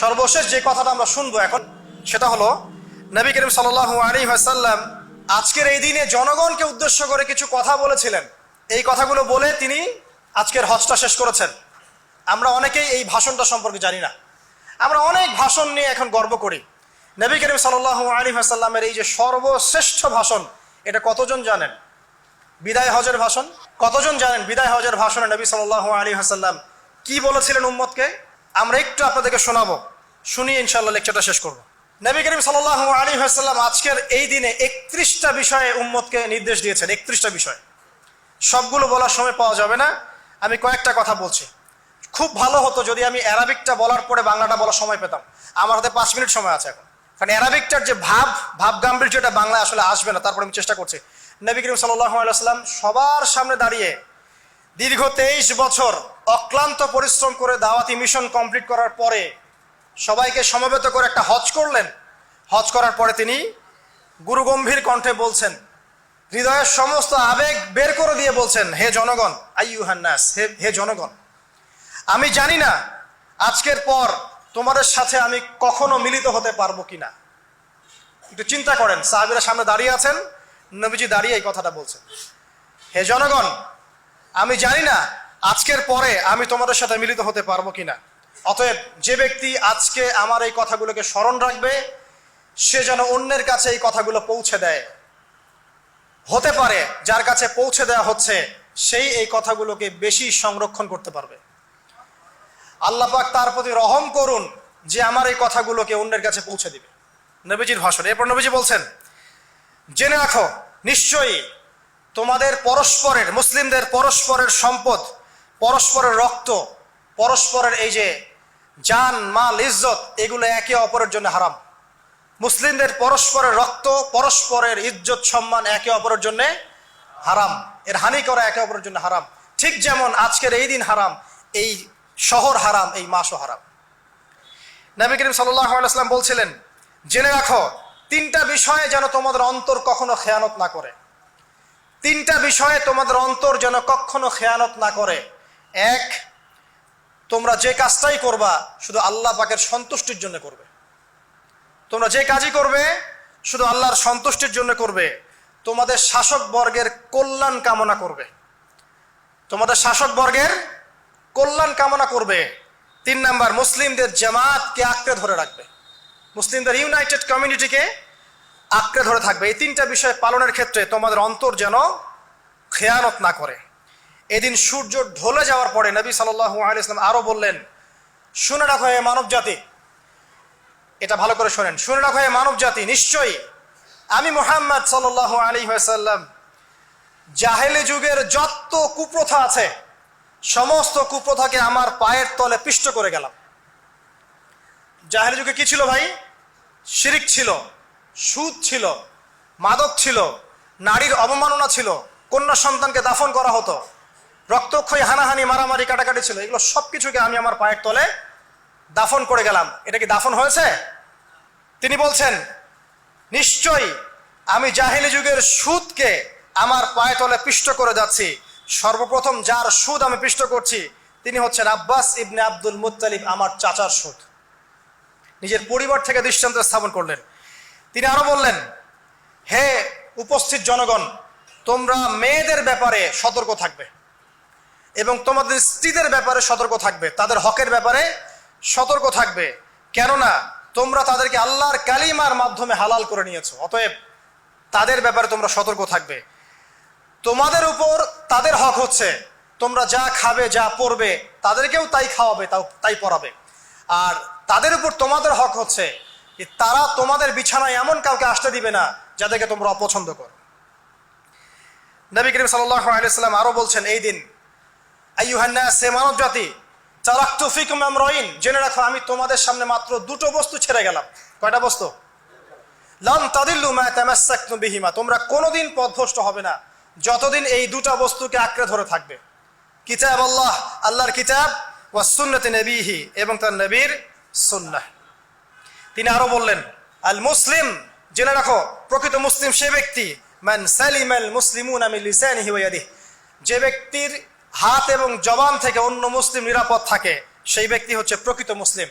সর্বশেষ যে কথাটা আমরা শুনবো এখন সেটা হলো নবী করিম সাল্লাল্লাহু আলাইহি ওয়াসাল্লাম আজকের এই দিনে জনগণকে উদ্দেশ্য করে কিছু কথা বলেছিলেন। এই কথাগুলো বলে তিনি আজকের হজটা শেষ করেছেন। আমরা অনেকেই এই ভাষণটা সম্পর্কে জানি না। আমরা অনেক ভাষণ নিয়ে এখন গর্ব করি। নবী করিম সাল্লাল্লাহু আলাইহি ওয়াসাল্লামের এই যে সর্বশ্রেষ্ঠ ভাষণ, এটা কতজন জানেন? বিদায় হজের ভাষণ। কতজন জানেন বিদায় হজের ভাষণে নবী সাল্লাল্লাহু আলাইহি ওয়াসাল্লাম কি বলেছিলেন উম্মতকে? আমরা একটু আপনাদেরকে শোনাবো, শুনিয়ে ইনশাআল্লাহ লেকচারটা শেষ করব। নবী করিম সাল্লাল্লাহু আলাইহি ওয়াসাল্লাম আজকের এই দিনে 31টা বিষয়ে উম্মতকে নির্দেশ দিয়েছেন। 31টা বিষয়, সবগুলো বলার সময় পাওয়া যাবে না, আমি কয়েকটা কথা বলছি। খুব ভালো হতো যদি আমি অ্যারাবিকটা বলার পরে বাংলাটা বলার সময় পেতাম। আমার হাতে 5 মিনিট সময় আছে এখন, কারণ অ্যারাবিকটার যে ভাব গাম্ভীর্যটা বাংলায় আসলে আসবে না। তারপরে আমি চেষ্টা করছি। নবী করিম সাল্লাল্লাহু আলাইহি ওয়াসাল্লাম সবার সামনে দাঁড়িয়ে দীর্ঘ 23 বছর অক্লান্ত পরিশ্রম করে দাওয়াতি মিশন কমপ্লিট করার পরে সবাইকে সমবেত করে একটা হজ করলেন। হজ করার পরে তিনি গুরুগম্ভীর কণ্ঠে বলছেন, হৃদয়ের সমস্ত আবেগ বের করে দিয়ে বলছেন, হে জনগণ, আইয়ুহান নাস, হে জনগণ, আমি জানি না আজকের পর তোমাদের সাথে আমি কখনো মিলিত হতে পারবো কিনা। একটু চিন্তা করেন, সাহাবীরা সামনে দাঁড়িয়ে আছেন, নবীজি দাঁড়িয়ে এই কথাটা বলছেন, হে জনগণ, আমি জানি না আজকের পরে আমি তোমাদের সাথে মিলিত হতে পারবো কিনা। অতএব যে ব্যক্তি আজকে আমার এই কথাগুলোকে স্মরণ রাখবে, সে যেন অন্যের কাছে এই কথাগুলো পৌঁছে দেয়। হতে পারে যার কাছে পৌঁছে দেওয়া হচ্ছে সেই এই কথাগুলোকে বেশি সংরক্ষণ করতে পারবে। আল্লাহ পাক তার প্রতি রহম করুন যে আমার এই কথাগুলোকে অন্যের কাছে পৌঁছে দিবে। নবীজির ভাষণ। এরপর নবীজি বলছেন, জেনে রাখো নিশ্চয়ই তোমাদের পরস্পরের, মুসলিমদের পরস্পরের সম্পদ, পরস্পরের রক্ত, পরস্পরের এই যে জান মাল ইজ্জত, এগুলো একে অপরের জন্য হারাম। মুসলিমদের পরস্পরের রক্ত, পরস্পরের ইজ্জত সম্মান একে অপরের জন্য হারাম। এর হানি করা একে অপরের জন্য হারাম। ঠিক যেমন আজকের এই দিন হারাম, এই শহর হারাম, এই মাসও হারাম। নবী করিম সাল্লাল্লাহু আলাইহি ওয়াসাল্লাম বলছিলেন, জেনে রাখো 3টা বিষয়ে যেন তোমাদের অন্তর কখনো খেয়ানত না করে। 3টা বিষয়ে তোমাদের অন্তর যেন কখনো খেয়ানত না করে। 1, তোমরা যে কাজটাই করবা শুধু আল্লাহ পাকের সন্তুষ্টির জন্য করবে। তোমরা যে কাজই করবে শুধু আল্লাহর সন্তুষ্টির জন্য করবে। তোমাদের শাসক বর্গের কল্যাণ কামনা করবে। তোমাদের শাসক বর্গের কল্যাণ কামনা করবে। 3 নাম্বার, মুসলিমদের জামাতকে আঁকড়ে ধরে রাখবে। মুসলিমদের ইউনাইটেড কমিউনিটিকে আঁকড়ে ধরে থাকবে। এই 3টা বিষয় পালনের ক্ষেত্রে তোমাদের অন্তর যেন খেয়ানত না করে। এদিন সূর্য ঢলে যাওয়ার পরে নবী সাল্লাল্লাহু আলাইহি ওয়াসাল্লাম আরো বললেন, শুনে রাখো হে মানব জাতি, এটা ভালো করে শোনেন, শুনে রাখো হে মানব জাতি, নিশ্চয়ই আমি মুহাম্মদ সাল্লাল্লাহু আলাইহি ওয়াসাল্লাম জাহেলি যুগের যত কুপ্রথা আছে সমস্ত কুপ্রথাকে আমার পায়ের তলে পিষ্ট করে গেলাম। জাহেলি যুগে কি ছিল ভাই? শিরিক ছিল, সুদ ছিল, মাদক ছিল, নারীর অবমাননা ছিল, কন্যা সন্তানকে দাফন করা হতো, রক্তক্ষয়ী, হানাহানি, মারামারি, কাটাকাটি ছিল। এগুলো সবকিছুকে আমি আমার পায়ের তলে দাফন করে গেলাম। এটা কি দাফন হয়েছে? তিনি বলছেন, নিশ্চয়ই আমি জাহেলি যুগের সুদকে আমার পায়ে তলে পিষ্ট করে যাচ্ছি। সর্বপ্রথম যার সুদ আমি পিষ্ট করছি তিনি হচ্ছেন আব্বাস ইবনে আব্দুল মুত্তালিব, আমার চাচার সুদ। নিজের পরিবার থেকে দৃষ্টান্ত স্থাপন করলেন। তিনি আরো বললেন, হে উপস্থিত জনগণ, তোমরা মেয়েদের ব্যাপারে সতর্ক থাকবে এবং তোমাদের স্ত্রীদের ব্যাপারে সতর্ক থাকবে, তাদের হকের ব্যাপারে সতর্ক থাকবে, কেননা তোমরা তাদেরকে আল্লাহর কালিমার মাধ্যমে হালাল করে নিয়েছো। অতএব তাদের ব্যাপারে তোমরা সতর্ক থাকবে। তোমাদের উপর তাদের হক হচ্ছে তোমরা যা খাবে, যা পরবে, তাদেরকেও তাই খাওয়াবে, তাই পরাবে। আর তাদের উপর তোমাদের হক হচ্ছে তারা তোমাদের বিছানায় এমন কাউকে আসতে দিবে না যাদেরকে তোমরা অপছন্দ করো। নবী করিম সাল্লাল্লাহু আলাইহি ওয়াসাল্লাম আরো বলছেন, এই দিন আইয়ুহান নাস, হে মানব জাতি, তারাকতু ফিকুম আমরাইন, জেনে রাখো আমি তোমাদের সামনে মাত্র 2টো বস্তু ছেড়ে গেলাম। কয়টা বস্তু? লাম তাদিল্লু মা তামাসসাকতুম বিহিমা, তোমরা কোনোদিন পথভ্রষ্ট হবে না যতদিন এই 2টা বস্তুকে আঁকড়ে ধরে থাকবে। কিতাব আল্লাহ, আল্লাহর কিতাব, ওয়া সুন্নতি নবীহি, এবং তার নবীর সুন্নাহ। তিনি আরো বললেন, আল মুসলিম, জেনে রাখো প্রকৃত মুসলিম সে ব্যক্তি, মান সালিমাল মুসলিমুনা মিন লিসানিহি ওয়া ইয়াদিহি, যে ব্যক্তির হাত এবং জবান থেকে অন্য মুসলিম নিরাপদ থাকে সেই ব্যক্তি হচ্ছে প্রকৃত মুসলিম।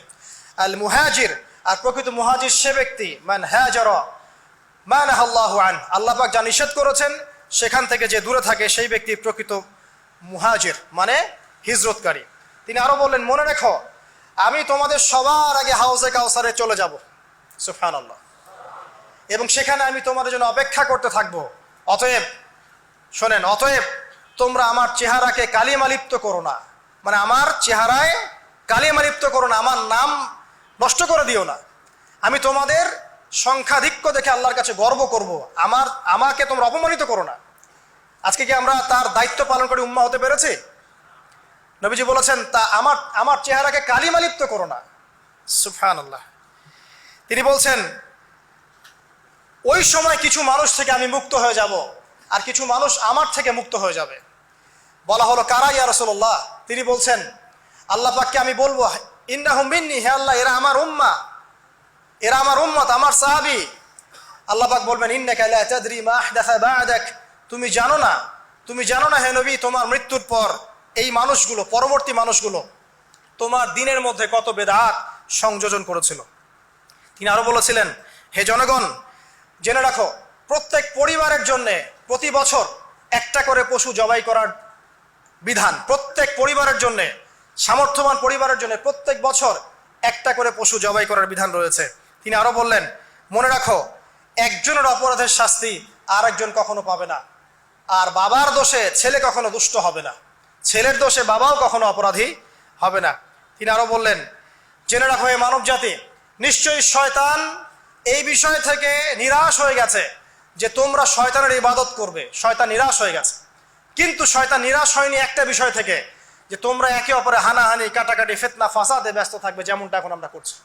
আল মুহাজির, আর প্রকৃত মুহাজির সে ব্যক্তি মান হাজারা মা নাহাল্লাহু আন, আল্লাহ পাক যা নিষেধ করেছেন সেখান থেকে যে দূরে থাকে সেই ব্যক্তি প্রকৃত মুহাজির, মানে হিজরতকারী। তিনি আরো বললেন, মনে রেখো আমি তোমাদের সবার আগে হাউজে কাউসারে চলে যাব, সুবহানাল্লাহ, এবং সেখানে আমি তোমাদের জন্য অপেক্ষা করতে থাকবো। অতএব শোনেন, অতএব তোমরা আমার চেহারাকে কালিমা লিপ্ত করো না, মানে আমার চেহারায় কালিমা লিপ্ত করো না, আমার নাম নষ্ট করে দিও না। আমি তোমাদের সংখ্যাধিক্য দেখে আল্লাহর কাছে গর্ব করব, আমাকে তোমরা অপমানিত করো না। আজকে কি আমরা তার দায়িত্ব পালন করে উম্মাহ হতে পেরেছি? নবীজি বলেছেন, তা আমার চেহারাকে কালিমা লিপ্ত করো না, সুবহানাল্লাহ। তিনি বলছেন, ওই সময় কিছু মানুষ থেকে আমি মুক্ত হয়ে যাব, আর কিছু মানুষ আমার থেকে মুক্ত হয়ে যাবে। বলা হলো, কারা ইয়া রাসূলুল্লাহ? তিনি বলছেন, আল্লাহ পাককে আমি বলবো, ইন্নাহুম মিন্নি, হে আল্লাহ এরা আমার উম্মাহ, এরা আমার উম্মত, আমার সাহাবী। আল্লাহ পাক বলবেন, ইন্নাকা লা তাদরি মা আহদাসা বা'দাক, তুমি জানো না হে নবী, তোমার মৃত্যুর পর এই মানুষগুলো, পরবর্তী মানুষগুলো তোমার দিনের মধ্যে কত বেদাত সংযোজন করেছিল। তিনি আরো বলেছিলেন, হে জনগণ জেনে রাখো, প্রত্যেক পরিবারের জন্য প্রতি বছর একটা করে পশু জবাই করার বিধান, প্রত্যেক পরিবারের জন্য, সামর্থ্যবান পরিবারের জন্য প্রত্যেক বছর একটা করে পশু জবাই করার বিধান রয়েছে। তিনি আরো বললেন, মনে রাখো একজনের অপরাধের শাস্তি আর একজন কখনো পাবে না, আর বাবার দোষে ছেলে কখনো দুষ্ট হবে না, ছেলের দোষে বাবাও কখনো অপরাধী হবে না। তিনি আরো বললেন, জেনে রাখো হে মানব জাতি, নিশ্চয়ই শয়তান এই বিষয় থেকে নিরাশ হয়ে গেছে যে তোমরা শয়তানের ইবাদত করবে, শয়তান নিরাশ হয়ে গেছে। কিন্তু শয়তান নিরাশ হয়নি একটা বিষয় থেকে, যে তোমরা একে অপরে হানাহানি, কাটাকাটি, ফিতনা, ফাসাদে ব্যস্ত থাকবে, যেমনটা এখন আমরা করছি।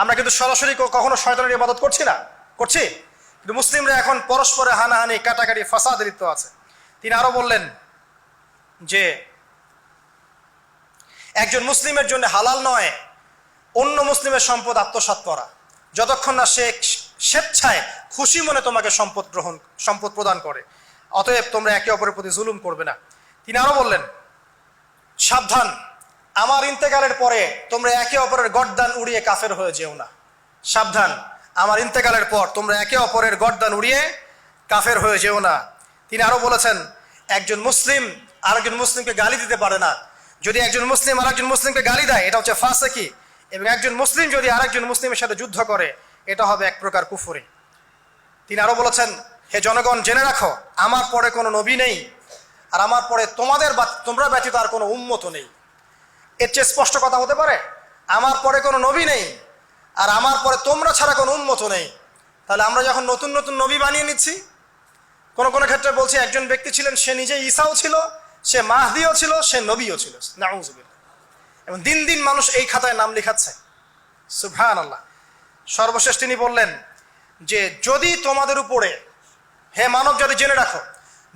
আমরা কিন্তু সরাসরি কখনো শয়তানের ইবাদত করছি না, করছি, কিন্তু মুসলিমরা এখন পরস্পরে হানাহানি, কাটাকাটি, ফাসাদে লিপ্ত আছে। তিনি আরো বললেন যে একজন মুসলিমের জন্য হালাল নয় অন্য মুসলিমের সম্পদ আত্মসাৎ করা, যতক্ষণ না সে স্বেচ্ছায় খুশি মনে তোমাকে সম্পদ প্রদান করে। অতএব তোমরা একে অপরের প্রতি জুলুম করবে না। তিনি আরো বললেন, সাবধান, আমার ইন্তেকালের পরে তোমরা একে অপরের গর্দান উড়িয়ে কাফের হয়ে যেও না। সাবধান, আমার ইন্তেকালের পর তোমরা একে অপরের গর্দান উড়িয়ে কাফের হয়ে যেও না। তিনি আরো বলেছেন, একজন মুসলিম আরেকজন মুসলিমকে গালি দিতে পারে না। যদি একজন মুসলিম আরেকজন মুসলিমকে গালি দেয়, এটা হচ্ছে ফাসিকি, এবং একজন মুসলিম যদি আরেকজন মুসলিমের সাথে যুদ্ধ করে, এটা হবে এক প্রকার কুফরি। তিনি আরো বলেছেন, হে জনগণ জেনে রাখো, আমার পরে কোনো নবী নেই, আর আমার পরে তোমরা ব্যতীত আর কোনো উম্মত নেই। এর চেয়ে স্পষ্ট কথা হতে পারে? আমার পরে কোনো নবী নেই, আর আমার পরে তোমরা ছাড়া কোনো উম্মত নেই। তাহলে আমরা যখন নতুন নতুন নবী বানিয়ে নিচ্ছি, কোনো কোনো ক্ষেত্রে বলছি একজন ব্যক্তি ছিলেন, সে নিজে ঈসাও ছিল, সে মাহদিও ছিল, সে নবীও ছিল, নাউযুবিল্লাহ। এবং দিন দিন মানুষ এই খাতায় নাম লিখাচ্ছে, সুবহানাল্লাহ। সর্বশেষ তিনি বললেন যে যদি তোমাদের উপরে, হে মানব জাতি জেনে রাখো,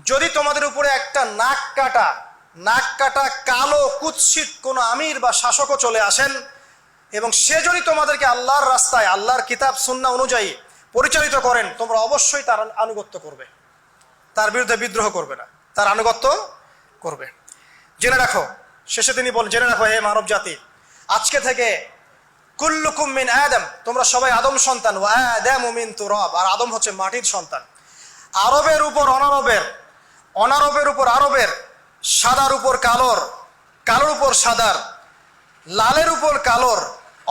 যদি তোমাদের উপরে একটা নাক কাটা কালো কুৎসিত কোনো আমির বা শাসকও চলে আসেন, এবং সে যদি তোমাদেরকে আল্লাহর রাস্তায়, আল্লাহর কিতাব সুন্নাহ অনুযায়ী পরিচালিত করেন, তোমরা অবশ্যই তার আনুগত্য করবে, তার বিরুদ্ধে বিদ্রোহ করবে না, তার আনুগত্য করবে। জেনে রাখো, শেষে তিনি বলেন, জেনে রাখো হে মানব জাতি, আজকে থেকে কুল্লুকুম মিন আদম, তোমরা সবাই আদম সন্তান, ওয়া আদামু মিন তুরাব, আর আদম হচ্ছে মাটির সন্তান। আরবের উপর অনারবের, অনারবের উপর আরবের, সাদার উপর কালোর, কালোর উপর সাদার, লালের উপর কালোর,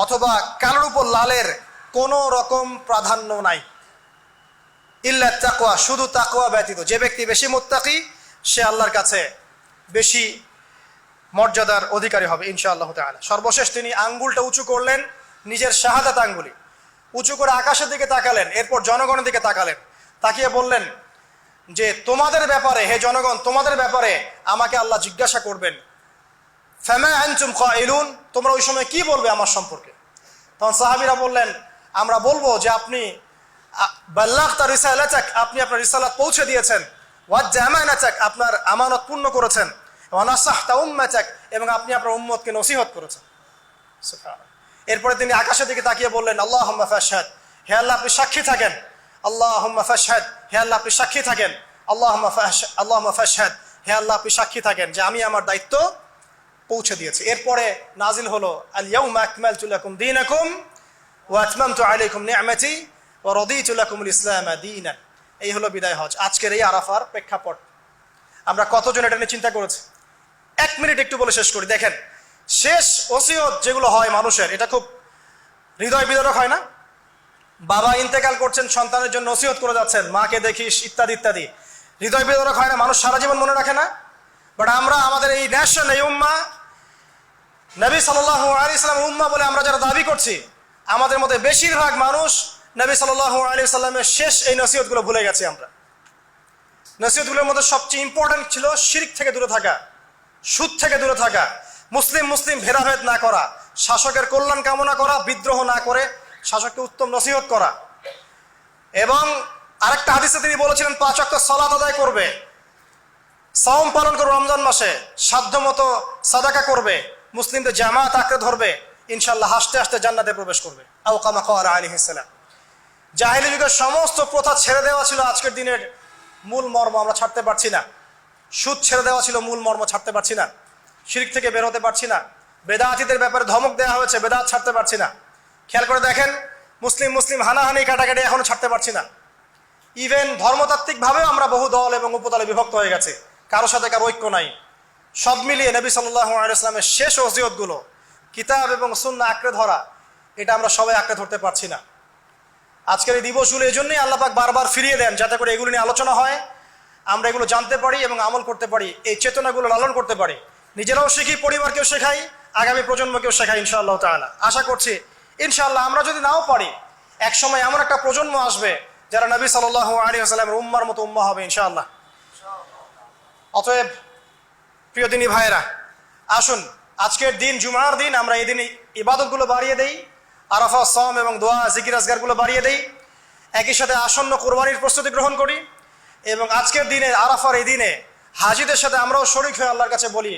অথবা কালোর উপর লালের কোনো রকম প্রাধান্য নাই। ইল্লা তাকওয়া, শুধু তাকওয়া ব্যতীত। যে ব্যক্তি বেশি মুত্তাকি, সে আল্লাহর কাছে বেশি মর্যাদার অধিকারী হবে ইনশাআল্লাহ তাআলা। সর্বশেষ তিনি আঙ্গুলটা উঁচু করলেন, নিজের শাহাদাত আঙ্গুলি উঁচু করে আকাশের দিকে তাকালেন, এরপর জনগণের দিকে তাকালেন, তাকিয়ে বললেন যে তোমাদের ব্যাপারে, হে জনগণ, তোমাদের ব্যাপারে আমাকে আল্লাহ জিজ্ঞাসা করবেন। ফামা আনতুম কাইলুন, তোমরা ওই সময় কি বলবে আমার সম্পর্কে? তখন সাহাবীরা বললেন, আমরা বলবো যে আপনি বাল্লাগতা রিসালাতাক, আপনি আপনার রিসালাত পৌঁছে দিয়েছেন, ওয়াজ্জা আমানাতাক, আপনার আমানত পূর্ণ করেছেন, ওয়া নাসাহতা উম্মাতাক, এবং আপনি আপনার উম্মতকে নসিহত করেছেন। সুবহানাল্লাহ। এরপরে তিনি আকাশের দিকে তাকিয়ে বললেন, আল্লাহুম্মা ফাশহাদ, হে আল্লাহ আপনি সাক্ষী থাকেন। আল্লাহুম্মা ফাশহাদ, হে আল্লাহ আপনি সাক্ষী থাকেন। আল্লাহুম্মা ফাশহাদ, হে আল্লাহ আপনি সাক্ষী থাকেন যে আমি আমার দায়িত্ব পৌঁছে দিয়েছে। এরপরে নাজিল হলো আল ইয়াউমা আকমালতু লাকুম দীনাকুম ওয়া আতমামতু আলাইকুম নি'মাতি ওয়া রাদিতু লাকুমুল ইসলাম দীনান। এই হলো বিদায় হজ, আজকের এই আরাফার প্রেক্ষাপট। আমরা কতজন এটা নিয়ে চিন্তা করেছি? 1 মিনিট একটু বলে শেষ করি। দেখেন, শেষ ওসিয়ত যেগুলো হয় মানুষের, এটা খুব হৃদয় বিদারক হয় না? বাবা ইন্তেকাল করছেন, সন্তানের জন্য ওসিয়ত করে যাচ্ছেন, মাকে দেখিস ইত্যাদি ইত্যাদি। হৃদয় বিদারক হয় না? মানুষ সারা জীবন মনে রাখে না? বাট আমরা আমাদের এই ন্যাশন, এই উম্মাহ, নবী সাল্লাল্লাহু আলাইহি সাল্লামের উম্মাহ বলে আমরা যারা দাবি করছি, আমাদের মধ্যে বেশিরভাগ মানুষ নবী সাল্লাল্লাহু আলাইহি সাল্লামের শেষ এই নসিহতগুলো ভুলে গেছি আমরা। নসিহতগুলোর মধ্যে সবচেয়ে ইম্পর্টেন্ট ছিল শিরক থেকে দূরে থাকা, সুদ থেকে দূরে থাকা, মুসলিম ভেদাভেদ না করা, শাসকের কল্যাণ কামনা করা, বিদ্রোহ না করে শাসককে উত্তম নসিহত করা। এবং আরেকটা হাদিসে তিনি বলেছিলেন 5 ওয়াক্ত সালাত আদায় করবে, সাওম পালন করবে, রমজান মাসে সাধ্যমতো সাদাকা করবে, মুসলিমদের জামাত আঁকড়ে ধরবে, ইনশাআল্লাহ হাসতে হাসতে জান্নাতে প্রবেশ করবে। আও কামা ক্বালা আলাইহিস সালাম। জাহেলি যুগের সমস্ত প্রথা ছেড়ে দেওয়া ছিল আজকের দিনের মূল মর্ম, আমরা ছাড়তে পারছি না। সুদ ছেড়ে দেওয়া ছিল মূল মর্ম, ছাড়তে পারছি না। শিরক থেকে বের হতে পারছি না। বেদাতীদের ব্যাপারে ধমক দেওয়া হয়েছে, বেদাত ছাড়তে পারছি না। খেয়াল করে দেখেন, মুসলিম হানাহানি কাটাকাটি এখনো ছাড়তে পারছি না। ইভেন ধর্মতাত্ত্বিকভাবেও আমরা বহু দল এবং উপদলে বিভক্ত হয়ে গেছে, কারোর সাথে কারো ঐক্য নাই। সব মিলিয়ে নবী সাল্লাল্লাহু আলাইহি ওয়াসাল্লামের শেষ ওসিয়তগুলো, কিতাব এবং সুন্নাহ আঁকড়ে ধরা, এটা আমরা সবাই আঁকড়ে ধরতে পারছি না। আজকের এই দিবসগুলো এই জন্যই আল্লাহ পাক বারবার ফিরিয়ে দেন, যাতে করে এগুলো নিয়ে আলোচনা হয়, আমরা এগুলো জানতে পারি এবং আমল করতে পারি, এই চেতনাগুলো লালন করতে পারি, নিজেরাও শিখি, পরিবারকেও শেখাই, আগামী প্রজন্মকেও শেখাই ইনশাআল্লাহ তাআলা। আশা করছি ইনশাআল্লাহ আমরা যদি নাও পারি, একসময় এমন একটা প্রজন্ম আসবে যারা নবী সাল্লাল্লাহু আলাইহি ওয়াসাল্লামের উম্মার মতো উম্মাহ হবে ইনশাআল্লাহ। অতএব প্রিয় দিনী ভাইয়েরা, আসুন আজকের দিন, জুমার দিন, আমরা এই দিন ইবাদতগুলো বাড়িয়ে দেই, আরাফা, সাওম এবং দোয়া, জিকির আজগারগুলো বাড়িয়ে দেই, একই সাথে আসন্ন কোরবানির প্রস্তুতি গ্রহণ করি। এবং আজকের দিনে, আরাফার এই দিনে হাজিদের সাথে আমরাও শরীক হয়ে আল্লাহর কাছে বলি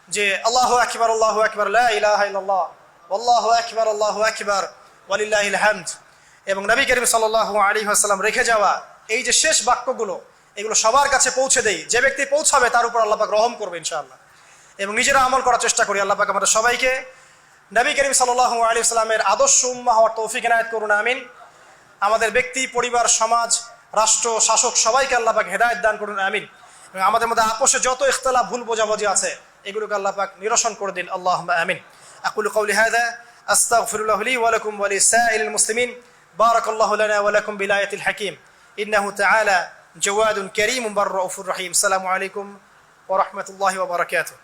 যে আল্লাহু আকবার, আল্লাহু আকবার, লা ইলাহা ইল্লাল্লাহ, আল্লাহু আকবার, আল্লাহু আকবার, ওয়ালিল্লাহিল হামদ। এবং নবী করিম সাল্লাল্লাহু আলাইহি ওয়াসাল্লাম রেখে যাওয়া এই যে শেষ বাক্যগুলো, এগুলো সবার কাছে পৌঁছে দেই। যে ব্যক্তি পৌঁছাবে তার উপর আল্লাহ পাক রহম করবে ইনশাআল্লাহ। এবং নিজেরা আমল করার চেষ্টা করি। আল্লাহ পাক আমাদের সবাইকে নবী করিম সাল্লাল্লাহু আলাইহি ওয়াসাল্লামের আদর্শ উম্মাহ হওয়ার তৌফিক এনায়েত করুন, আমিন। আমাদের ব্যক্তি, পরিবার, সমাজ, রাষ্ট্র, শাসক সবাইকে আল্লাহ পাক হেদায়েত দান করুন, আমিন। এবং আমাদের মধ্যে আপোষে যত ইখতিলাফ, ভুল বোঝাবুঝি আছে, এগুলোকে আল্লাহ পাক নিরসন করে দিন, আল্লাহুম্মা আমিন। আকুলু কওলি হাযা আস্তাগফিরুল্লাহ লি ওয়া লাকুম ওয়া লিসাইরিল মুসলিমিন। বারাকাল্লাহু লানা ওয়া লাকুম বিলায়াতিল হাকীম। ইন্নাহু তাআলা জাওয়াদুন কারীমুন বাররাউফুর রহিম। আসসালামু আলাইকুম ওয়া রাহমাতুল্লাহি ওয়া বারাকাতুহু।